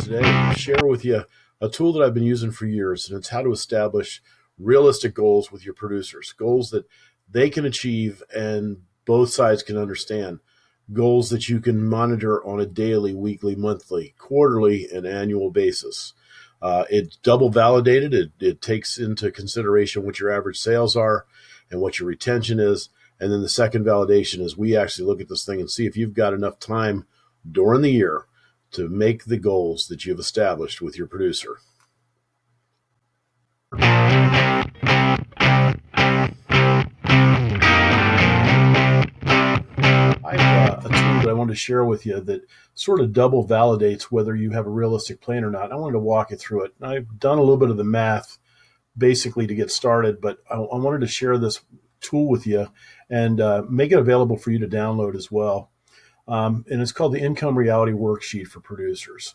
today to share with you a tool that I've been using for years, and it's how to establish realistic goals with your producers, goals that they can achieve and both sides can understand, goals that you can monitor on a daily, weekly, monthly, quarterly, and annual basis. It's double validated. It takes into consideration what your average sales are and what your retention is. And then the second validation is we actually look at this thing and see if you've got enough time during the year to make the goals that you've established with your producer. I have a tool that I wanted to share with you that sort of double validates whether you have a realistic plan or not. I wanted to walk you through it. I've done a little bit of the math basically to get started, but I wanted to share this tool with you and make it available for you to download as well. And it's called the Income Reality Worksheet for producers.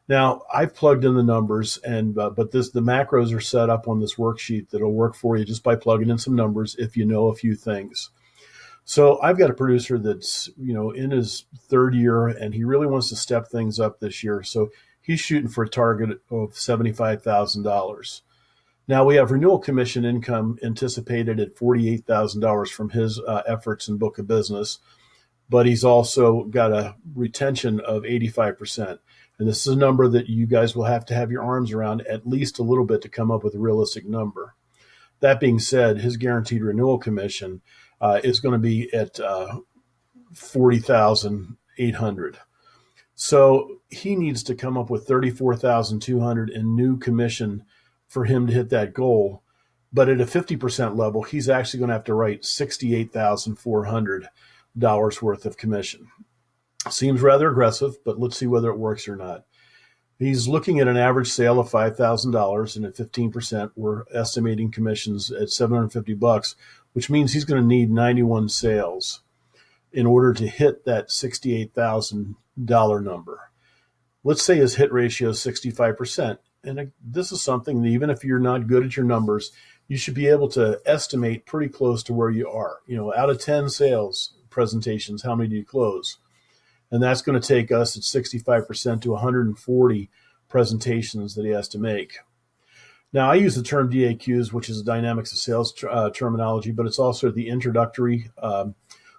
Now, I've plugged in the numbers, and but the macros are set up on this worksheet that'll work for you just by plugging in some numbers if you know a few things. So I've got a producer that's in his third year, and he really wants to step things up this year. So he's shooting for a target of $75,000. Now we have renewal commission income anticipated at $48,000 from his efforts and book of business, but he's also got a retention of 85%. And this is a number that you guys will have to have your arms around at least a little bit to come up with a realistic number. That being said, his guaranteed renewal commission is going to be at $40,800. So he needs to come up with $34,200 in new commission for him to hit that goal. But at a 50% level, he's actually going to have to write $68,400 worth of commission. Seems rather aggressive, but let's see whether it works or not. He's looking at an average sale of $5,000, and at 15%, we're estimating commissions at $750, which means he's going to need 91 sales in order to hit that $68,000 number. Let's say his hit ratio is 65%. And this is something that even if you're not good at your numbers, you should be able to estimate pretty close to where you are. Out of 10 sales presentations, how many do you close? And that's going to take us at 65% to 140 presentations that he has to make. Now, I use the term DAQs, which is dynamics of sales terminology, but it's also the introductory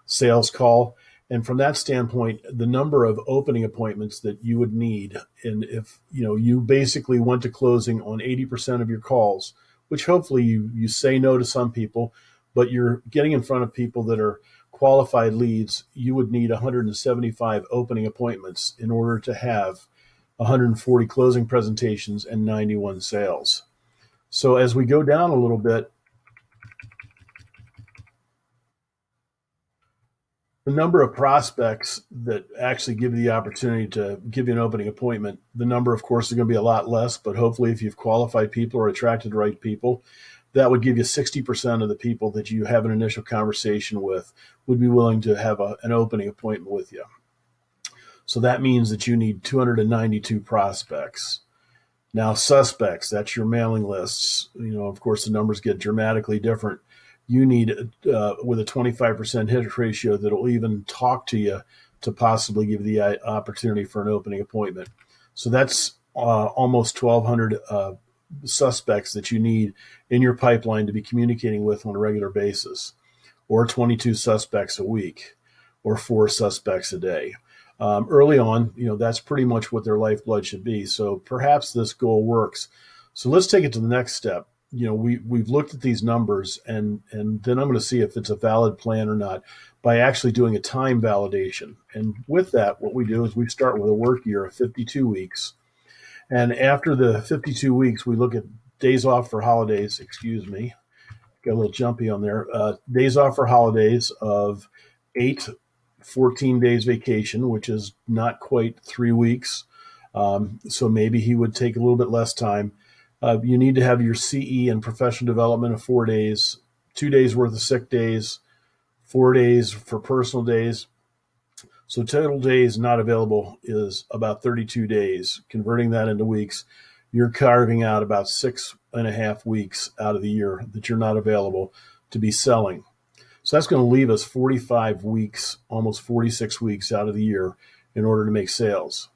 sales call. And from that standpoint, the number of opening appointments that you would need, and if you basically went to closing on 80% of your calls, which hopefully you say no to some people, but you're getting in front of people that are qualified leads, you would need 175 opening appointments in order to have 140 closing presentations and 91 sales. So as we go down a little bit, the number of prospects that actually give you the opportunity to give you an opening appointment, the number, of course, is going to be a lot less, but hopefully if you've qualified people or attracted the right people, that would give you 60% of the people that you have an initial conversation with would be willing to have an opening appointment with you. So that means that you need 292 prospects. Now, suspects, that's your mailing lists. Of course, the numbers get dramatically different. You need, with a 25% hit ratio, that'll even talk to you to possibly give you the opportunity for an opening appointment. So that's almost 1,200 suspects that you need in your pipeline to be communicating with on a regular basis, or 22 suspects a week, or 4 suspects a day. Early on, that's pretty much what their lifeblood should be. So perhaps this goal works. So let's take it to the next step. We've looked at these numbers, and then I'm going to see if it's a valid plan or not by actually doing a time validation. And with that, what we do is we start with a work year of 52 weeks. And after the 52 weeks, we look at days off for holidays. Excuse me, got a little jumpy on there. Days off for holidays of 14 days vacation, which is not quite 3 weeks. So maybe he would take a little bit less time. You need to have your CE and professional development of 4 days, 2 days worth of sick days, 4 days for personal days. So total days not available is about 32 days. Converting that into weeks, you're carving out about 6.5 weeks out of the year that you're not available to be selling. So that's going to leave us 45 weeks, almost 46 weeks out of the year in order to make sales.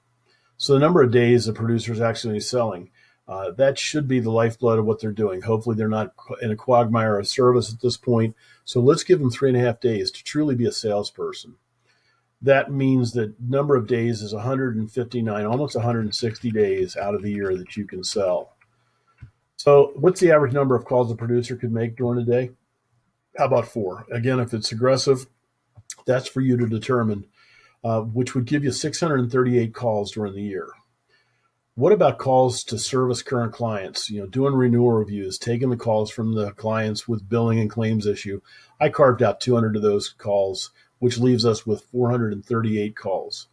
So the number of days a producer is actually selling, that should be the lifeblood of what they're doing. Hopefully they're not in a quagmire of service at this point. So let's give them 3.5 days to truly be a salesperson. That means that number of days is 159, almost 160 days out of the year that you can sell. So what's the average number of calls a producer could make during a day? How about 4? Again, if it's aggressive, that's for you to determine, which would give you 638 calls during the year. What about calls to service current clients? Doing renewal reviews, taking the calls from the clients with billing and claims issue. I carved out 200 of those calls, which leaves us with 438 calls.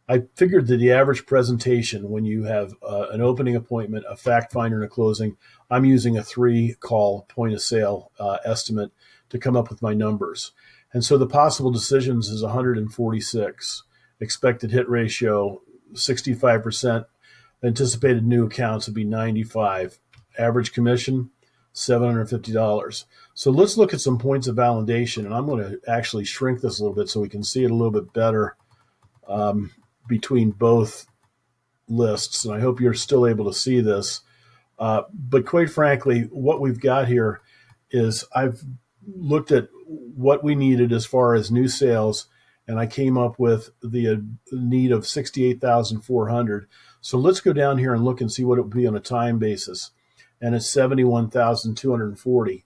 I figured that the average presentation, when you have an opening appointment, a fact finder, and a closing, I'm using a 3-call point of sale estimate to come up with my numbers. And so the possible decisions is 146. Expected hit ratio, 65%. Anticipated new accounts would be 95. Average commission, $750. So let's look at some points of validation, and I'm going to actually shrink this a little bit so we can see it a little bit better between both lists. And I hope you're still able to see this. But quite frankly, what we've got here is I've looked at what we needed as far as new sales, and I came up with the need of 68,400. So let's go down here and look and see what it would be on a time basis. And it's 71,240.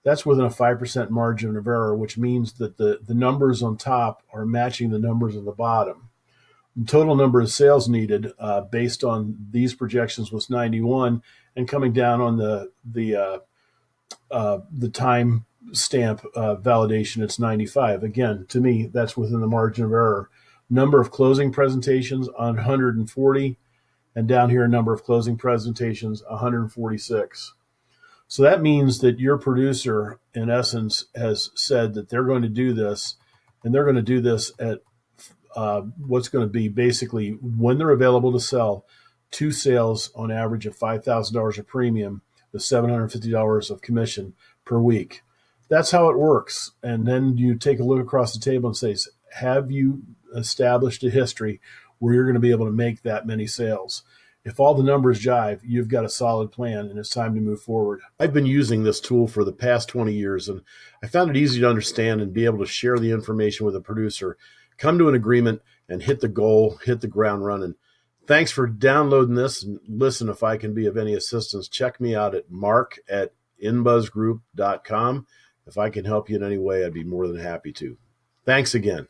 That's within a 5% margin of error, which means that the numbers on top are matching the numbers on the bottom. The total number of sales needed based on these projections was 91, and coming down on the time stamp validation, it's 95. Again, to me, that's within the margin of error. Number of closing presentations on 140, and down here, number of closing presentations, 146. So that means that your producer, in essence, has said that they're going to do this, and they're going to do this at what's going to be basically, when they're available to sell, 2 sales on average of $5,000 of premium with $750 of commission per week. That's how it works. And then you take a look across the table and say, have you established a history where you're going to be able to make that many sales? If all the numbers jive, you've got a solid plan, and it's time to move forward. I've been using this tool for the past 20 years, and I found it easy to understand and be able to share the information with a producer, come to an agreement, and hit the goal, hit the ground running. Thanks for downloading this, and listen, if I can be of any assistance, check me out at mark@inbuzzgroup.com. If I can help you in any way, I'd be more than happy to. Thanks again.